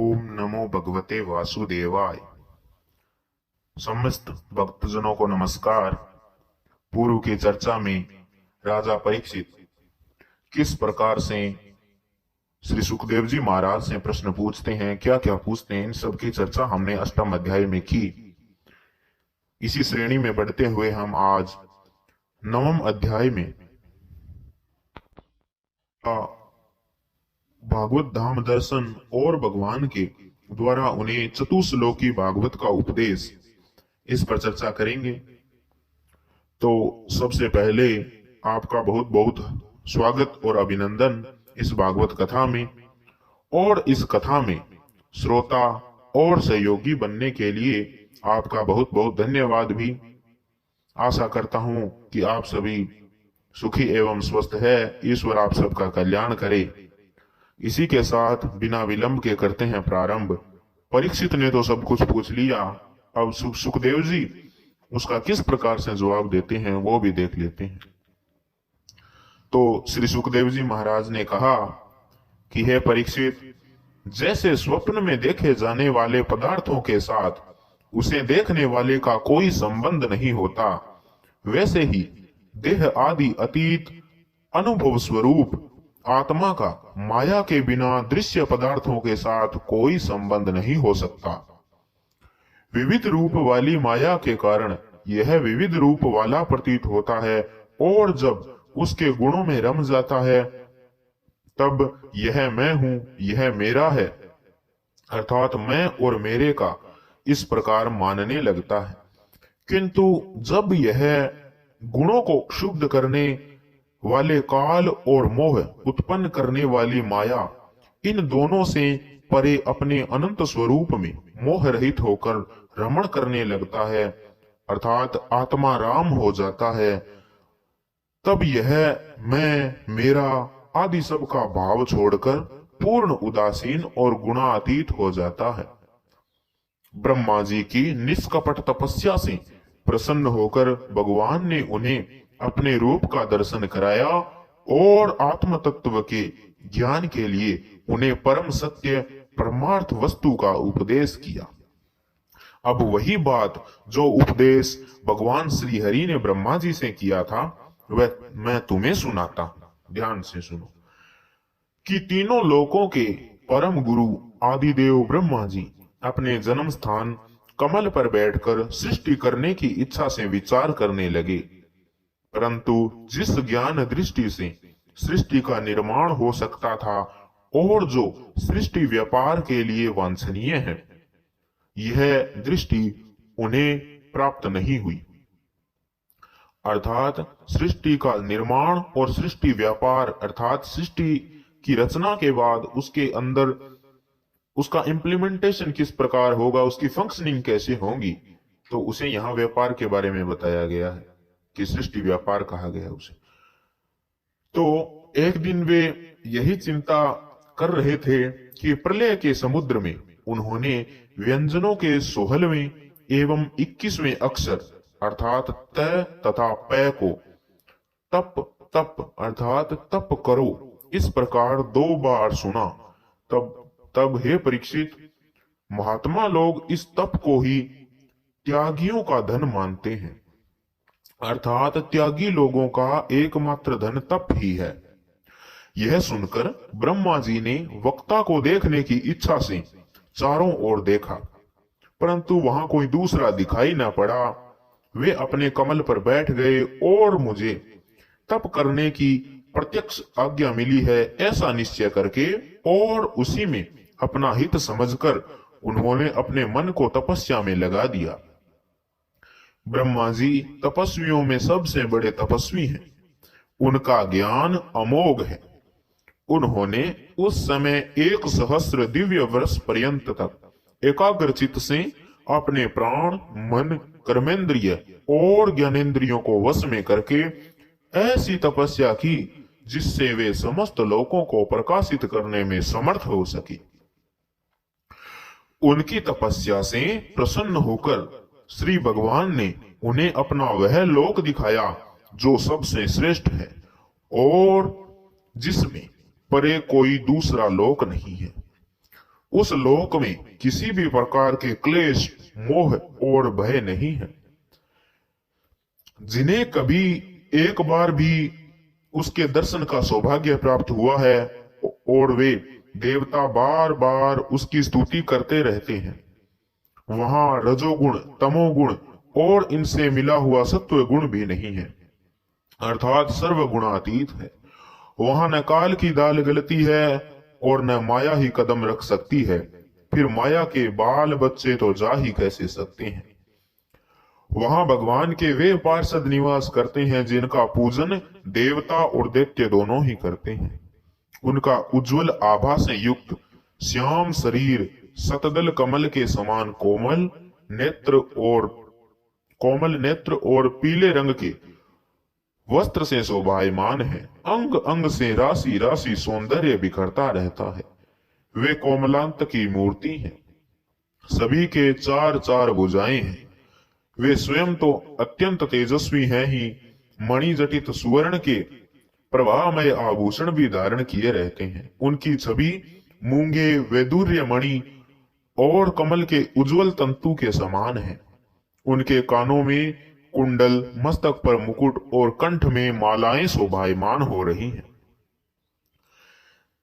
ओम नमो भगवते वासुदेवाय। समस्त भक्तजनों को नमस्कार। पूर्व की चर्चा में राजा परीक्षित किस प्रकार से श्री सुखदेव जी महाराज से प्रश्न पूछते हैं, क्या क्या पूछते हैं, इन सब की चर्चा हमने अष्टम अध्याय में की। इसी श्रेणी में बढ़ते हुए हम आज नवम अध्याय में भागवत धाम दर्शन और भगवान के द्वारा उन्हें चतुश्लोकी भागवत का उपदेश, इस पर चर्चा करेंगे। तो सबसे पहले आपका बहुत बहुत स्वागत और अभिनंदन इस भागवत कथा में, और इस कथा में श्रोता और सहयोगी बनने के लिए आपका बहुत बहुत धन्यवाद भी। आशा करता हूं कि आप सभी सुखी एवं स्वस्थ है। ईश्वर आप सबका कल्याण करे। इसी के साथ बिना विलंब के करते हैं प्रारंभ। परीक्षित ने तो सब कुछ पूछ लिया, अब सुखदेव जी उसका किस प्रकार से जवाब देते हैं वो भी देख लेते हैं। तो श्री सुखदेव जी महाराज ने कहा कि हे परीक्षित, जैसे स्वप्न में देखे जाने वाले पदार्थों के साथ उसे देखने वाले का कोई संबंध नहीं होता, वैसे ही देह आदि अतीत अनुभव स्वरूप आत्मा का माया के बिना दृश्य पदार्थों के साथ कोई संबंध नहीं हो सकता। विविध रूप वाली माया के कारण यह विविध रूप वाला प्रतीत होता है, और जब उसके गुणों में रम जाता है तब यह मैं हूं, यह मेरा है, अर्थात मैं और मेरे का इस प्रकार मानने लगता है। किंतु जब यह गुणों को क्षुब्ध करने वाले काल और मोह उत्पन्न करने वाली माया, इन दोनों से परे अपने अनंत स्वरूप में मोह रहित होकर रमण करने लगता है, अर्थात आत्मा राम हो जाता है, तब यह मैं मेरा आदि सब का भाव छोड़कर पूर्ण उदासीन और गुणातीत हो जाता है। ब्रह्मा जी की निष्कपट तपस्या से प्रसन्न होकर भगवान ने उन्हें अपने रूप का दर्शन कराया और आत्म तत्व के ज्ञान के लिए उन्हें परम सत्य परमार्थ वस्तु का उपदेश किया। अब वही बात जो उपदेश भगवान श्री हरि ने ब्रह्मा जी से किया था वह मैं तुम्हें सुनाता। ध्यान से सुनो कि तीनों लोकों के परम गुरु आदिदेव ब्रह्मा जी अपने जन्म स्थान कमल पर बैठकर सृष्टि करने की इच्छा से विचार करने लगे, परंतु जिस ज्ञान दृष्टि से सृष्टि का निर्माण हो सकता था और जो सृष्टि व्यापार के लिए वांछनीय है, यह दृष्टि उन्हें प्राप्त नहीं हुई। अर्थात सृष्टि का निर्माण और सृष्टि व्यापार, अर्थात सृष्टि की रचना के बाद उसके अंदर उसका इम्प्लीमेंटेशन किस प्रकार होगा, उसकी फंक्शनिंग कैसे होगी, तो उसे यहाँ व्यापार के बारे में बताया गया है कि सृष्टि व्यापार कहा गया उसे। तो एक दिन वे यही चिंता कर रहे थे कि प्रलय के समुद्र में उन्होंने व्यंजनों के 16वें एवं 21वें अक्षर अर्थात त तथा प को तप तप अर्थात तप करो इस प्रकार 2 बार सुना। तब हे परीक्षित, महात्मा लोग इस तप को ही त्यागियों का धन मानते हैं, अर्थात त्यागी लोगों का एकमात्र धन तप ही है। यह सुनकर ब्रह्मा जी ने वक्ता को देखने की इच्छा से चारों ओर देखा, परंतु वहां कोई दूसरा दिखाई न पड़ा। वे अपने कमल पर बैठ गए और मुझे तप करने की प्रत्यक्ष आज्ञा मिली है ऐसा निश्चय करके और उसी में अपना हित समझकर उन्होंने अपने मन को तपस्या में लगा दिया। ब्रह्मा जी तपस्वियों में सबसे बड़े तपस्वी हैं, उनका ज्ञान अमोघ है। उन्होंने उस समय 1 सहस्र दिव्य वर्ष पर्यंत तक एकाग्रचित से अपने प्राण, मन, कर्मेंद्रिय और ज्ञानेंद्रियों को वश में करके ऐसी तपस्या की जिससे वे समस्त लोकों को प्रकाशित करने में समर्थ हो सके। उनकी तपस्या से प्रसन्न होकर श्री भगवान ने उन्हें अपना वह लोक दिखाया जो सबसे श्रेष्ठ है और जिसमें परे कोई दूसरा लोक नहीं है। उस लोक में किसी भी प्रकार के क्लेश, मोह और भय नहीं है। जिन्हें कभी एक बार भी उसके दर्शन का सौभाग्य प्राप्त हुआ है और वे देवता बार बार उसकी स्तुति करते रहते हैं। वहां रजोगुण, तमोगुण और इनसे मिला हुआ सत्व गुण भी नहीं है, अर्थात सर्व गुणातीत है। वहां न काल की दाल गलती है और न माया ही कदम रख सकती है। फिर माया के बाल बच्चे तो जा ही कैसे सकते हैं। वहां भगवान के वे पार्षद निवास करते हैं जिनका पूजन देवता और दैत्य दोनों ही करते हैं। उनका उज्जवल आभा से युक्त श्याम शरीर शतदल कमल के समान कोमल नेत्र और पीले रंग के वस्त्र से शोभायमान है। अंग अंग से राशि राशि सौंदर्य बिखरता रहता है। वे कोमलांत की मूर्ति हैं। सभी के चार चार भुजाएं हैं। वे स्वयं तो अत्यंत तेजस्वी हैं ही, मणि जटित सुवर्ण के प्रभामय आभूषण भी धारण किए रहते हैं। उनकी छवि मूंगे वैदुर्य मणि और कमल के उज्जवल तंतु के समान है। उनके कानों में कुंडल, मस्तक पर मुकुट और कंठ में मालाएं शोभायमान हो रही हैं।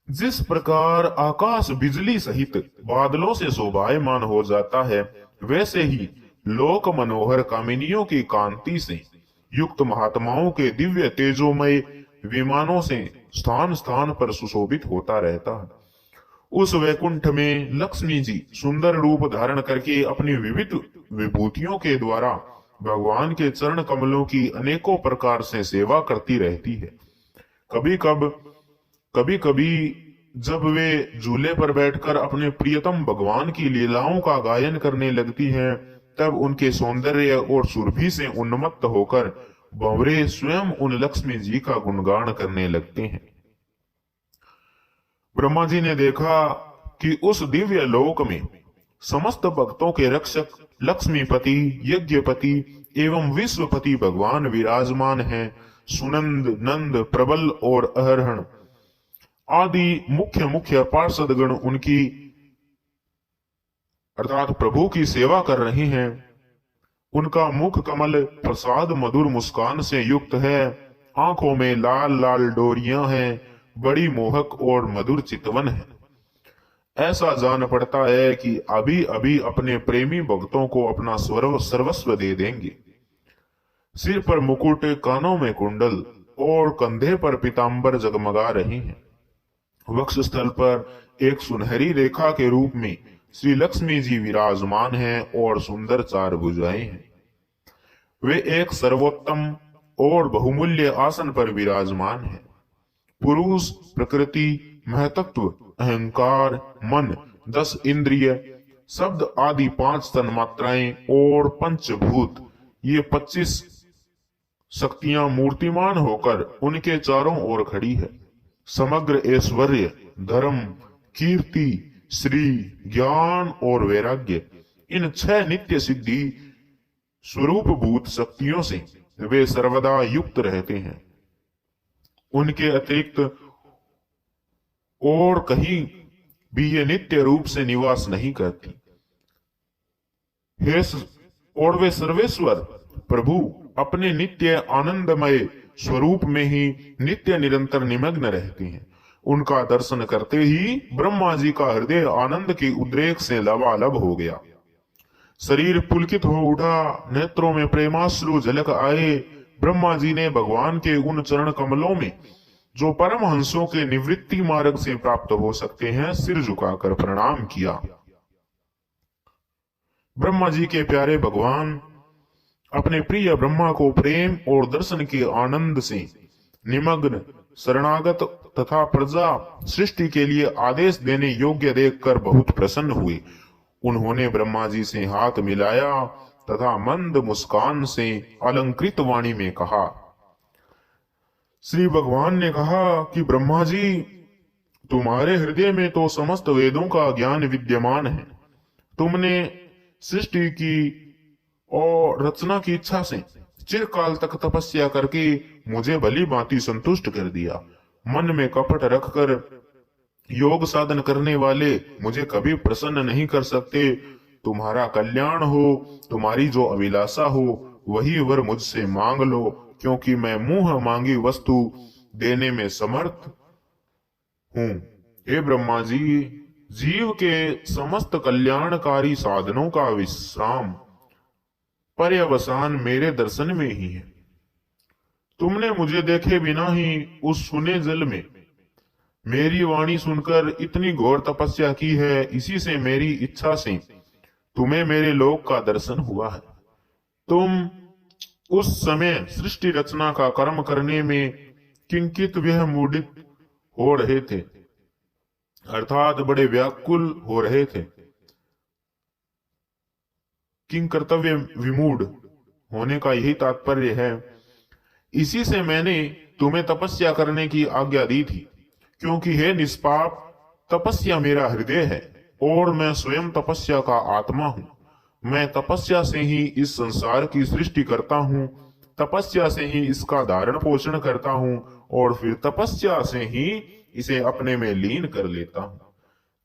जिस प्रकार आकाश बिजली सहित बादलों से शोभायमान हो जाता है, वैसे ही लोक मनोहर कामिनियों की कांति से युक्त महात्माओं के दिव्य तेजोमय विमानों से स्थान स्थान पर सुशोभित होता रहता है। उस वैकुंठ में लक्ष्मी जी सुंदर रूप धारण करके अपनी विविध विभूतियों के द्वारा भगवान के चरण कमलों की अनेकों प्रकार से सेवा करती रहती है। कभी कभी जब वे झूले पर बैठकर अपने प्रियतम भगवान की लीलाओं का गायन करने लगती हैं, तब उनके सौंदर्य और सुरभि से उन्मत्त होकर भंवरे स्वयं उन लक्ष्मी जी का गुणगान करने लगते हैं। ब्रह्मा जी ने देखा कि उस दिव्य लोक में समस्त भक्तों के रक्षक लक्ष्मीपति, यज्ञपति एवं विश्वपति भगवान विराजमान हैं। सुनंद, नंद, प्रबल और अहरहण आदि मुख्य मुख्य पार्षदगण उनकी अर्थात प्रभु की सेवा कर रहे हैं। उनका मुख कमल प्रसाद मधुर मुस्कान से युक्त है। आंखों में लाल लाल डोरियां हैं। बड़ी मोहक और मधुर चितवन है। ऐसा जान पड़ता है कि अभी अभी अपने प्रेमी भक्तों को अपना सर्वस्व दे देंगे। सिर पर मुकुट, कानों में कुंडल और कंधे पर पीतांबर जगमगा रहे हैं। वक्षस्थल पर एक सुनहरी रेखा के रूप में श्री लक्ष्मी जी विराजमान हैं और सुंदर चार भुजाएं हैं। वे एक सर्वोत्तम और बहुमूल्य आसन पर विराजमान हैं। पुरुष, प्रकृति, महतत्व, अहंकार, मन, 10 इंद्रिय, शब्द आदि 5 तन्मात्राएं और पंचभूत, ये 25 शक्तियां मूर्तिमान होकर उनके चारों ओर खड़ी है। समग्र ऐश्वर्य, धर्म, कीर्ति, श्री, ज्ञान और वैराग्य, इन 6 नित्य सिद्धि स्वरूप भूत शक्तियों से वे सर्वदा युक्त रहते हैं। उनके अतिरिक्त और कहीं भी ये नित्य रूप से निवास नहीं करती। और वे सर्वेश्वर प्रभु अपने नित्य आनंदमय स्वरूप में ही नित्य निरंतर निमग्न रहते हैं। उनका दर्शन करते ही ब्रह्मा जी का हृदय आनंद के उद्रेक से लबालब हो गया। शरीर पुलकित हो उठा, नेत्रों में प्रेमाश्रु झलक आए। ब्रह्मा जी ने भगवान के उन चरण कमलों में जो परम हंसों के निवृत्ति मार्ग से प्राप्त हो सकते हैं, सिर झुकाकर प्रणाम किया। ब्रह्मा जी के प्यारे भगवान अपने प्रिय ब्रह्मा को प्रेम और दर्शन के आनंद से निमग्न शरणागत तथा प्रजा सृष्टि के लिए आदेश देने योग्य देखकर बहुत प्रसन्न हुए। उन्होंने ब्रह्मा जी से हाथ मिलाया तथा मंद मुस्कान से अलंकृत वाणी में कहा। श्री भगवान ने कहा कि ब्रह्मा जी, तुम्हारे हृदय में तो समस्त वेदों का ज्ञान विद्यमान है। तुमने सृष्टि की और रचना की इच्छा से चिरकाल तक तपस्या करके मुझे भली भांति संतुष्ट कर दिया। मन में कपट रखकर योग साधन करने वाले मुझे कभी प्रसन्न नहीं कर सकते। तुम्हारा कल्याण हो, तुम्हारी जो अभिलाषा हो वही वर मुझसे मांग लो, क्योंकि मैं मुंह मांगी वस्तु देने में समर्थ हूँ। हे ब्रह्मा जी, जीव के समस्त कल्याणकारी साधनों का विश्राम पर्यवसान मेरे दर्शन में ही है। तुमने मुझे देखे बिना ही उस सुने जल में मेरी वाणी सुनकर इतनी घोर तपस्या की है, इसी से मेरी इच्छा से तुम्हें मेरे लोक का दर्शन हुआ है। तुम उस समय सृष्टि रचना का कर्म करने में किंकित विमुढ़ित हो रहे थे, अर्थात बड़े व्याकुल हो रहे थे। किंग कर्तव्य विमूढ़ होने का यही तात्पर्य है। इसी से मैंने तुम्हें तपस्या करने की आज्ञा दी थी, क्योंकि हे निष्पाप, तपस्या मेरा हृदय है और मैं स्वयं तपस्या का आत्मा हूँ। मैं तपस्या से ही इस संसार की सृष्टि करता हूँ, तपस्या से ही इसका धारण पोषण करता हूँ और फिर तपस्या से ही इसे अपने में लीन कर लेता हूँ।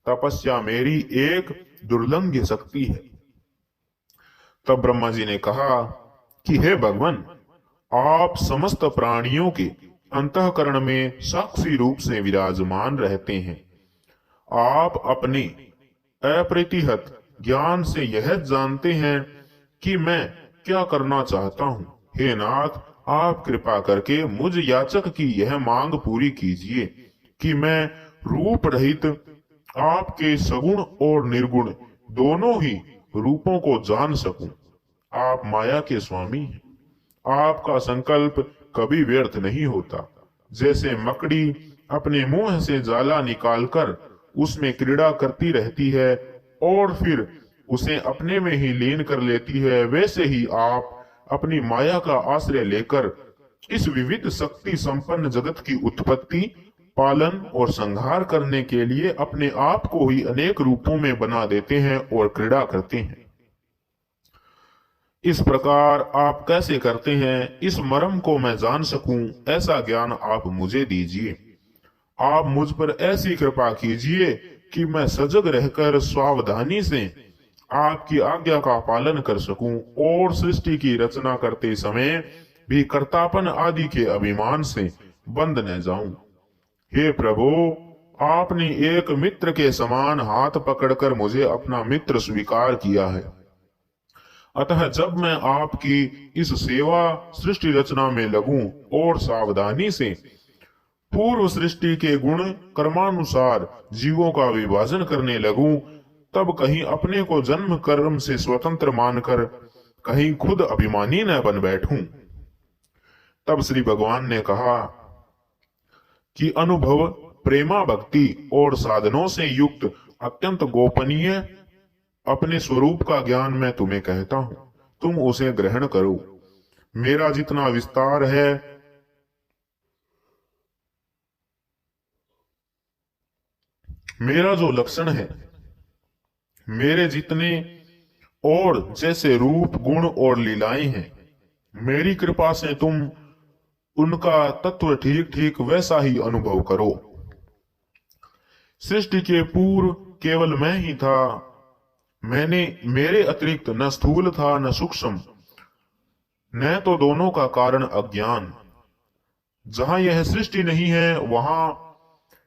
तपस्या मेरी एक दुर्लंघ्य शक्ति है। तब ब्रह्मा जी ने कहा कि हे भगवान, आप समस्त प्राणियों के अंतःकरण में साक्षी रूप से विराजमान रहते हैं। आप अपने अप्रतिहत ज्ञान से यह जानते हैं कि मैं क्या करना चाहता हूँ। हे नाथ, आप कृपा करके मुझ याचक की यह मांग पूरी कीजिए कि मैं रूप रहित आपके सगुण और निर्गुण दोनों ही रूपों को जान सकूं। आप माया के स्वामी हैं। आपका संकल्प कभी व्यर्थ नहीं होता। जैसे मकड़ी अपने मुंह से जाला निकालकर उसमें क्रीड़ा करती रहती है और फिर उसे अपने में ही लीन कर लेती है, वैसे ही आप अपनी माया का आश्रय लेकर इस विविध शक्ति संपन्न जगत की उत्पत्ति, पालन और संहार करने के लिए अपने आप को ही अनेक रूपों में बना देते हैं और क्रीड़ा करते हैं। इस प्रकार आप कैसे करते हैं, इस मर्म को मैं जान सकूं, ऐसा ज्ञान आप मुझे दीजिए। आप मुझ पर ऐसी कृपा कीजिए कि मैं सजग रहकर सावधानी से आपकी आज्ञा का पालन कर सकूं और सृष्टि की रचना करते समय भी कर्तापन आदि के अभिमान से बंध न जाऊं। हे प्रभु, आपने एक मित्र के समान हाथ पकड़कर मुझे अपना मित्र स्वीकार किया है। अतः जब मैं आपकी इस सेवा सृष्टि रचना में लगूं और सावधानी से पूर्व सृष्टि के गुण कर्मानुसार जीवों का विभाजन करने लगूं, तब कहीं अपने को जन्म कर्म से स्वतंत्र मानकर कहीं खुद अभिमानी न बन बैठूं। तब श्री भगवान ने कहा कि अनुभव, प्रेमा भक्ति और साधनों से युक्त अत्यंत गोपनीय अपने स्वरूप का ज्ञान मैं तुम्हें कहता हूं, तुम उसे ग्रहण करो। मेरा जितना विस्तार है, मेरा जो लक्षण है, मेरे जितने और जैसे रूप, गुण और लीलाएं हैं, मेरी कृपा से तुम उनका तत्व ठीक ठीक वैसा ही अनुभव करो। सृष्टि के पूर्व केवल मैं ही था। मेरे अतिरिक्त न स्थूल था न सूक्ष्म, न तो दोनों का कारण अज्ञान। जहां यह सृष्टि नहीं है वहां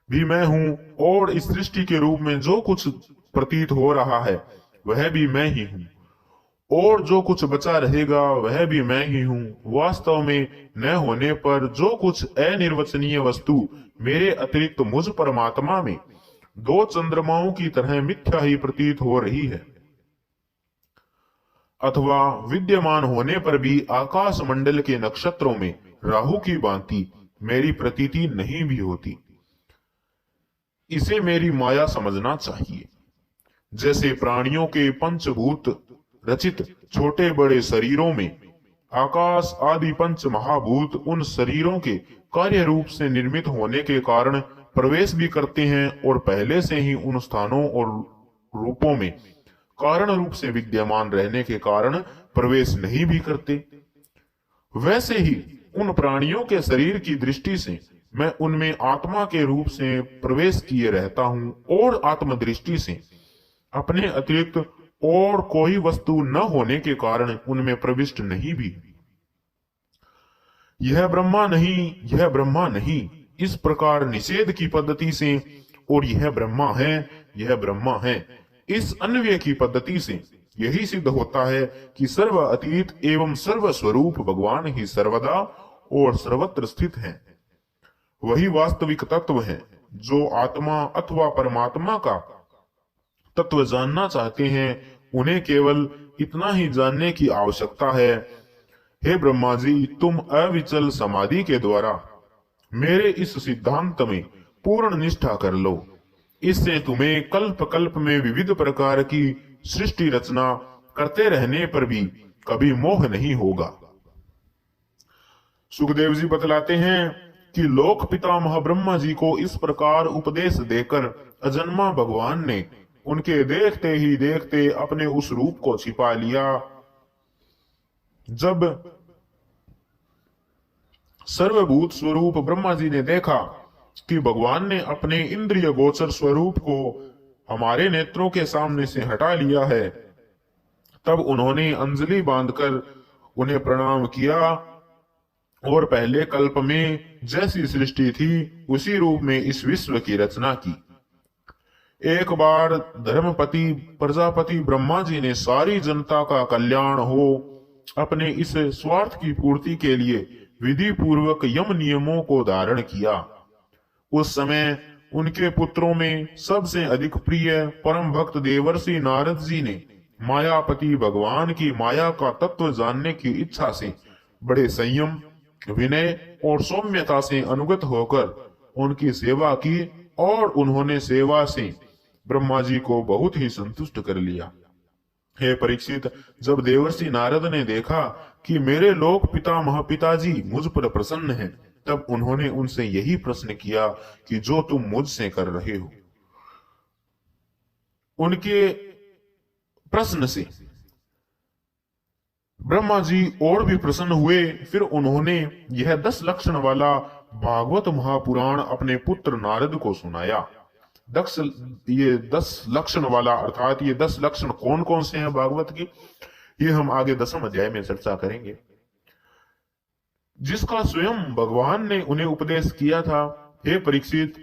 भी मैं हूं, और इस सृष्टि के रूप में जो कुछ प्रतीत हो रहा है वह भी मैं ही हूं, और जो कुछ बचा रहेगा वह भी मैं ही हूं। वास्तव में न होने पर जो कुछ अनिर्वचनीय वस्तु मेरे अतिरिक्त मुझ परमात्मा में दो चंद्रमाओं की तरह मिथ्या ही प्रतीत हो रही है, अथवा विद्यमान होने पर भी आकाश मंडल के नक्षत्रों में राहु की भांति मेरी प्रतीति नहीं भी होती। इसे मेरी माया समझना चाहिए। जैसे प्राणियों के पंचभूत रचित छोटे बड़े शरीरों में आकाश आदि पंच महाभूत उन शरीरों के कार्य रूप से निर्मित होने के कारण प्रवेश भी करते हैं और पहले से ही उन स्थानों और रूपों में कारण रूप से विद्यमान रहने के कारण प्रवेश नहीं भी करते, वैसे ही उन प्राणियों के शरीर की दृष्टि से मैं उनमें आत्मा के रूप से प्रवेश किए रहता हूं और आत्मदृष्टि से अपने अतिरिक्त और कोई वस्तु न होने के कारण उनमें प्रविष्ट नहीं भी। यह ब्रह्मा नहीं, यह ब्रह्मा नहीं, इस प्रकार निषेध की पद्धति से और यह ब्रह्मा है, यह ब्रह्मा है, इस अन्वय की पद्धति से यही सिद्ध होता है कि सर्व अतीत एवं सर्व स्वरूप भगवान ही सर्वदा और सर्वत्र स्थित है। वही वास्तविक तत्व है। जो आत्मा अथवा परमात्मा का तत्व जानना चाहते हैं उन्हें केवल इतना ही जानने की आवश्यकता है, हे ब्रह्मा जी, तुम अविचल समाधि के द्वारा मेरे इस सिद्धांत में पूर्ण निष्ठा कर लो। इससे तुम्हें कल्प कल्प में विविध प्रकार की सृष्टि रचना करते रहने पर भी कभी मोह नहीं होगा। सुखदेव जी बतलाते हैं कि लोक पितामह ब्रह्मा जी को इस प्रकार उपदेश देकर अजन्मा भगवान ने उनके देखते ही देखते अपने उस रूप को छिपा लिया। जब सर्वभूत स्वरूप ब्रह्मा जी ने देखा कि भगवान ने अपने इंद्रिय गोचर स्वरूप को हमारे नेत्रों के सामने से हटा लिया है, तब उन्होंने अंजलि बांधकर उन्हें प्रणाम किया और पहले कल्प में जैसी सृष्टि थी उसी रूप में इस विश्व की रचना की। एक बार धर्मपति प्रजापति ब्रह्मा जी ने सारी जनता का कल्याण हो अपने इस स्वार्थ की पूर्ति के लिए विधि पूर्वक यम नियमों को धारण किया। उस समय उनके पुत्रों में सबसे अधिक प्रिय परम भक्त देवर्षि नारद जी ने मायापति भगवान की माया का तत्व जानने की इच्छा से बड़े संयम, विनय और सौम्यता से अनुगत होकर उनकी सेवा की और उन्होंने सेवा से ब्रह्मा जी को बहुत ही संतुष्ट कर लिया। हे परीक्षित, जब देवर्षि नारद ने देखा कि मेरे लोक पितामह पिताजी मुझ पर प्रसन्न हैं, तब उन्होंने उनसे यही प्रश्न किया कि जो तुम मुझसे कर रहे हो। उनके प्रश्न से ब्रह्मा जी और भी प्रसन्न हुए। फिर उन्होंने यह 10 लक्षण वाला भागवत महापुराण अपने पुत्र नारद को सुनाया। ये 10 लक्षण वाला अर्थात ये 10 लक्षण कौन कौन से हैं भागवत की, ये हम आगे 10वें अध्याय में चर्चा करेंगे। जिसका स्वयं भगवान ने उन्हें उपदेश किया था। हे परीक्षित,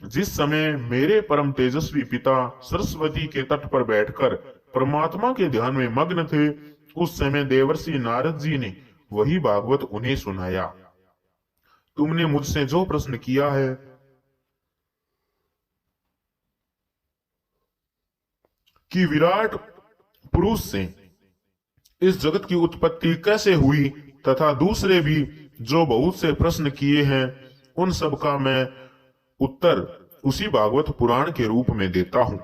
जिस समय मेरे परम तेजस्वी पिता सरस्वती के तट पर बैठकर परमात्मा के ध्यान में मग्न थे, उस समय देवर्षि नारद जी ने वही भागवत उन्हें सुनाया। तुमने मुझसे जो प्रश्न किया है कि विराट पुरुष से इस जगत की उत्पत्ति कैसे हुई, तथा दूसरे भी जो बहुत से प्रश्न किए हैं, उन सब का मैं उत्तर उसी भागवत पुराण के रूप में देता हूं।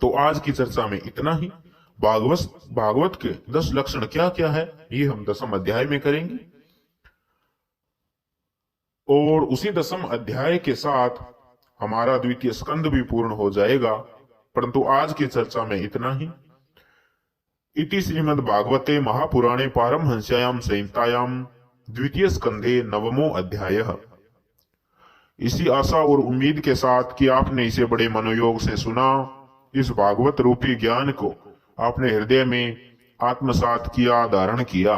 तो आज की चर्चा में इतना ही। भागवत के 10 लक्षण क्या क्या है ये हम 10वें अध्याय में करेंगे, और उसी 10वें अध्याय के साथ हमारा द्वितीय स्कंद भी पूर्ण हो जाएगा। परंतु आज की चर्चा में इतना ही। इति श्रीमद् भागवते महापुराणे पारमहंस्यायाम संहितायां द्वितीय स्कंधे 9वां अध्याय। इसी आशा और उम्मीद के साथ कि आपने इसे बड़े मनोयोग से सुना, इस भागवत रूपी ज्ञान को आपने हृदय में आत्मसात किया, धारण किया,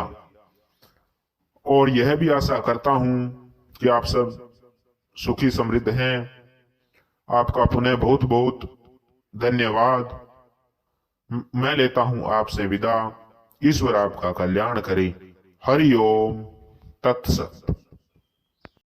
और यह भी आशा करता हूं कि आप सब सुखी समृद्ध हैं। आपका पुनः बहुत बहुत धन्यवाद। मैं लेता हूं आपसे विदा। ईश्वर आपका कल्याण करे। हरि ओम तत्सत।